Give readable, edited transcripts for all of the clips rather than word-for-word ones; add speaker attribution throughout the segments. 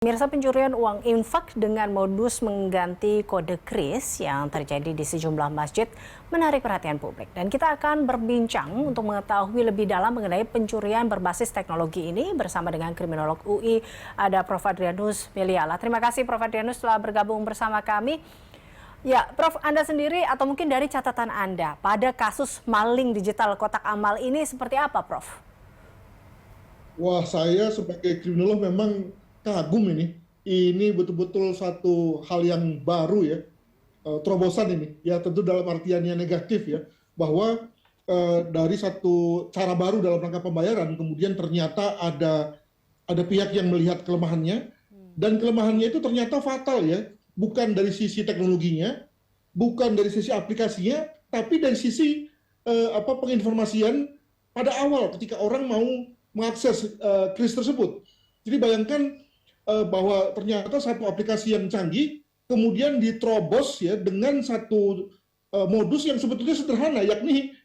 Speaker 1: Pemirsa, pencurian uang infak dengan modus mengganti kode kris yang terjadi di sejumlah masjid menarik perhatian publik. Dan kita akan berbincang untuk mengetahui lebih dalam mengenai pencurian berbasis teknologi ini bersama dengan kriminolog UI, ada Prof. Adrianus Meliala. Terima kasih Prof. Adrianus telah bergabung bersama kami. Ya, Prof, Anda sendiri atau mungkin dari catatan Anda pada kasus maling digital kotak amal ini seperti apa, Prof?
Speaker 2: Wah, saya sebagai kriminolog memang kagum ini. Ini betul-betul satu hal yang baru ya, terobosan ini. Ya tentu dalam artian yang negatif ya, bahwa dari satu cara baru dalam rangka pembayaran, kemudian ternyata ada pihak yang melihat kelemahannya, dan kelemahannya itu ternyata fatal ya, bukan dari sisi teknologinya, bukan dari sisi aplikasinya, tapi dari sisi penginformasian pada awal ketika orang mau mengakses kris tersebut. Jadi bayangkan bahwa ternyata satu aplikasi yang canggih kemudian diterobos ya dengan satu modus yang sebetulnya sederhana, yakni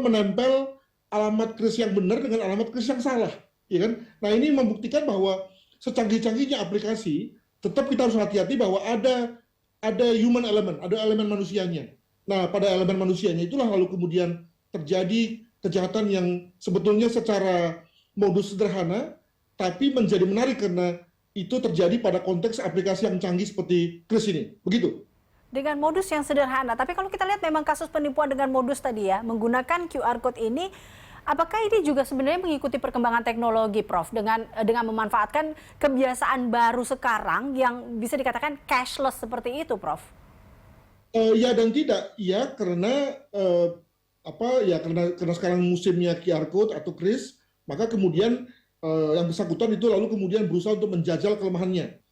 Speaker 2: menempel alamat kris yang benar dengan alamat kris yang salah, ya kan? Nah, ini membuktikan bahwa secanggih-canggihnya aplikasi, tetap kita harus hati-hati bahwa ada human element, ada elemen manusianya. Nah, pada elemen manusianya itulah lalu kemudian terjadi kejahatan yang sebetulnya secara modus sederhana tapi menjadi menarik karena itu terjadi pada konteks aplikasi yang canggih seperti kris ini. Begitu.
Speaker 1: Dengan modus yang sederhana, tapi kalau kita lihat memang kasus penipuan dengan modus tadi ya, menggunakan QR Code ini, apakah ini juga sebenarnya mengikuti perkembangan teknologi, Prof, dengan memanfaatkan kebiasaan baru sekarang yang bisa dikatakan cashless seperti itu, Prof?
Speaker 2: Ya dan tidak, ya karena karena sekarang musimnya QR Code atau kris, maka kemudian yang bersangkutan itu lalu kemudian berusaha untuk menjajal kelemahannya.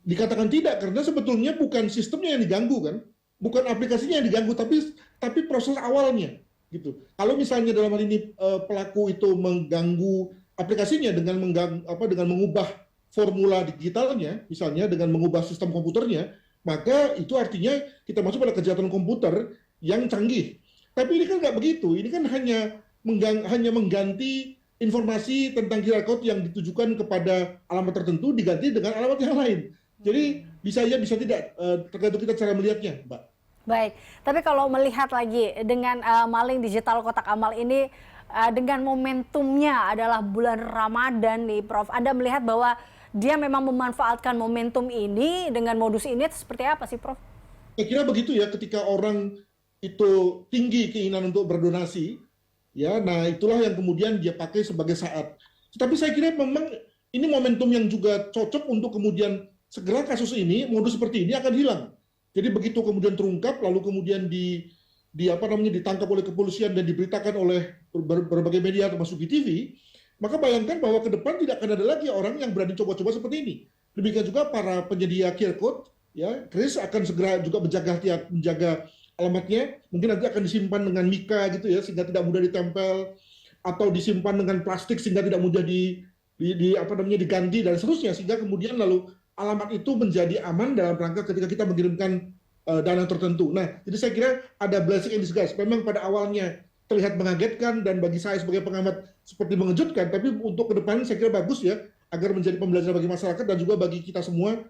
Speaker 2: Dikatakan tidak karena sebetulnya bukan sistemnya yang diganggu kan, bukan aplikasinya yang diganggu, tapi proses awalnya gitu. Kalau misalnya dalam hal ini pelaku itu mengganggu aplikasinya dengan dengan mengubah formula digitalnya, misalnya dengan mengubah sistem komputernya, maka itu artinya kita masuk pada kejahatan komputer yang canggih. Tapi ini kan nggak begitu, ini kan hanya mengganti informasi tentang QR Code yang ditujukan kepada alamat tertentu diganti dengan alamat yang lain. Jadi bisa ya bisa tidak, tergantung kita cara melihatnya, Mbak.
Speaker 1: Baik, tapi kalau melihat lagi dengan maling digital kotak amal ini dengan momentumnya adalah bulan Ramadan nih, Prof. Anda melihat bahwa dia memang memanfaatkan momentum ini dengan modus ini seperti apa sih, Prof?
Speaker 2: Saya kira begitu ya, ketika orang itu tinggi keinginan untuk berdonasi, ya, nah itulah yang kemudian dia pakai sebagai saat. Tapi saya kira memang ini momentum yang juga cocok untuk kemudian segera kasus ini, modus seperti ini akan hilang. Jadi begitu kemudian terungkap, lalu kemudian ditangkap oleh kepolisian dan diberitakan oleh berbagai media termasuk di TV, maka bayangkan bahwa ke depan tidak akan ada lagi orang yang berani coba-coba seperti ini. Demikian juga para penyedia QR Code, ya, kris akan segera juga menjaga alamatnya, mungkin nanti akan disimpan dengan mika gitu ya, sehingga tidak mudah ditempel, atau disimpan dengan plastik sehingga tidak mudah diganti dan seterusnya, sehingga kemudian lalu alamat itu menjadi aman dalam rangka ketika kita mengirimkan dana tertentu. Nah, jadi saya kira ada blessing in disguise. Memang pada awalnya terlihat mengagetkan dan bagi saya sebagai pengamat seperti mengejutkan, tapi untuk ke depan saya kira bagus ya, agar menjadi pembelajaran bagi masyarakat dan juga bagi kita semua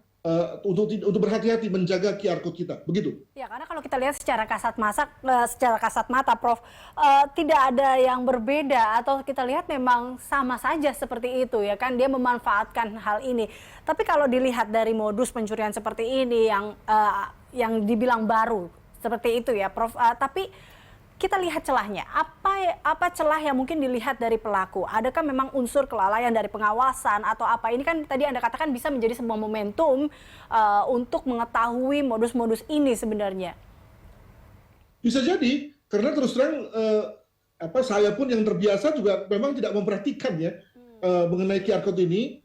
Speaker 2: untuk berhati-hati menjaga QR Code kita, begitu.
Speaker 1: Ya, karena kalau kita lihat secara kasat mata, Prof, tidak ada yang berbeda atau kita lihat memang sama saja seperti itu ya kan, dia memanfaatkan hal ini. Tapi kalau dilihat dari modus pencurian seperti ini yang dibilang baru seperti itu ya, Prof, tapi kita lihat celahnya. Apa celah yang mungkin dilihat dari pelaku? Adakah memang unsur kelalaian dari pengawasan atau apa? Ini kan tadi Anda katakan bisa menjadi sebuah momentum untuk mengetahui modus-modus ini sebenarnya.
Speaker 2: Bisa jadi, karena terus terang saya pun yang terbiasa juga memang tidak memperhatikan ya mengenai QR Code ini,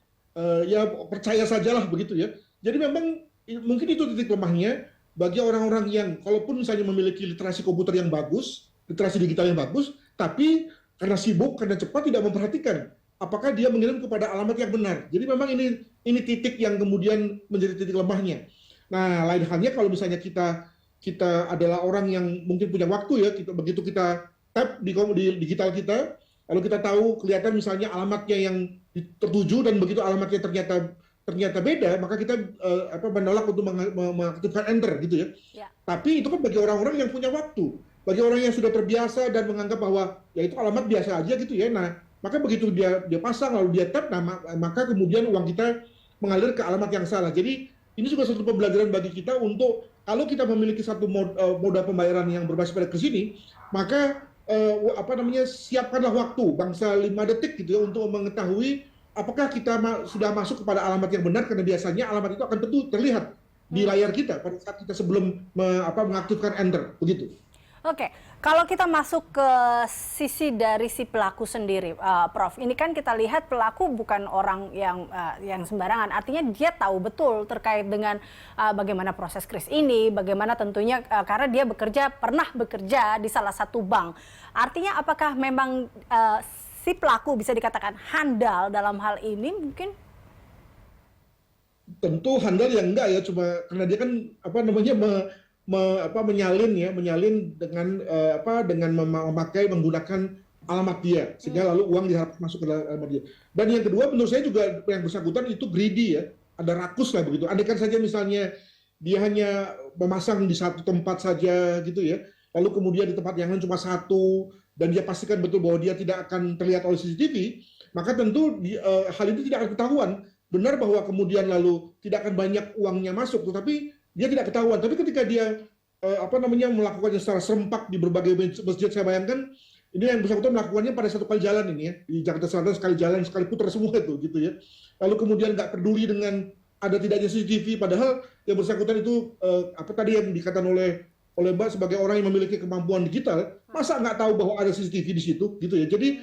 Speaker 2: ya percaya sajalah begitu ya. Jadi memang mungkin itu titik lemahnya bagi orang-orang yang kalaupun misalnya memiliki literasi komputer yang bagus, literasi digital yang bagus, tapi karena sibuk, karena cepat tidak memperhatikan apakah dia mengirim kepada alamat yang benar. Jadi memang ini titik yang kemudian menjadi titik lemahnya. Nah, lain halnya kalau misalnya kita adalah orang yang mungkin punya waktu ya, begitu kita tap di digital kita, lalu kita tahu kelihatan misalnya alamatnya yang tertuju dan begitu alamatnya ternyata ternyata beda, maka kita menolak untuk mengaktifkan enter gitu ya.
Speaker 1: Ya.
Speaker 2: Tapi itu kan bagi orang-orang yang punya waktu, bagi orang yang sudah terbiasa dan menganggap bahwa ya itu alamat biasa aja gitu ya. Nah, maka begitu dia pasang lalu dia tap, nah maka kemudian uang kita mengalir ke alamat yang salah. Jadi ini juga satu pembelajaran bagi kita untuk kalau kita memiliki satu moda pembayaran yang berbasis pada kris ini, maka siapkanlah waktu bangsa 5 detik gitu ya untuk mengetahui apakah kita sudah masuk kepada alamat yang benar, karena biasanya alamat itu akan tentu terlihat di layar kita pada saat kita sebelum mengaktifkan enter begitu.
Speaker 1: Oke, kalau kita masuk ke sisi dari si pelaku sendiri, Prof. Ini kan kita lihat pelaku bukan orang yang sembarangan. Artinya dia tahu betul terkait dengan bagaimana proses kris ini, bagaimana tentunya karena dia pernah bekerja di salah satu bank. Artinya apakah memang si pelaku bisa dikatakan handal dalam hal ini mungkin?
Speaker 2: Tentu handal yang enggak ya, cuma karena dia kan menyalin dengan menggunakan alamat dia sehingga lalu uang diharap masuk ke alamat dia. Dan yang kedua menurut saya juga yang bersangkutan itu greedy ya, ada rakus lah begitu. Andaikan saja misalnya dia hanya memasang di satu tempat saja gitu ya, lalu kemudian di tempat yang lain cuma satu dan dia pastikan betul bahwa dia tidak akan terlihat oleh CCTV, maka tentu hal itu tidak akan ketahuan. Benar bahwa kemudian lalu tidak akan banyak uangnya masuk, tetapi dia tidak ketahuan. Tapi ketika dia melakukannya secara serempak di berbagai masjid, saya bayangkan ini yang bersangkutan melakukannya pada satu kali jalan ini ya, di Jakarta Selatan sekali jalan sekali putar semua itu gitu ya. Lalu kemudian nggak peduli dengan ada tidaknya CCTV, padahal yang bersangkutan itu tadi yang dikatakan oleh Mbak sebagai orang yang memiliki kemampuan digital, masa nggak tahu bahwa ada CCTV di situ gitu ya. Jadi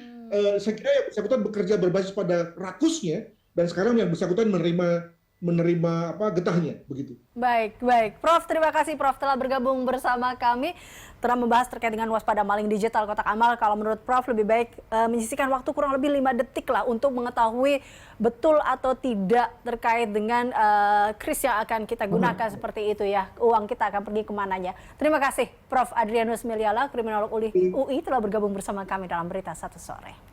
Speaker 2: saya kira yang bersangkutan bekerja berbasis pada rakusnya, dan sekarang yang bersangkutan menerima getahnya begitu.
Speaker 1: Baik, Prof. Terima kasih Prof telah bergabung bersama kami, telah membahas terkait dengan waspada maling digital kotak amal. Kalau menurut Prof lebih baik menyisihkan waktu kurang lebih 5 detik lah untuk mengetahui betul atau tidak terkait dengan kris yang akan kita gunakan seperti itu ya. Uang kita akan pergi kemananya. Terima kasih Prof Adrianus Meliala, kriminolog UI telah bergabung bersama kami dalam Berita Satu Sore.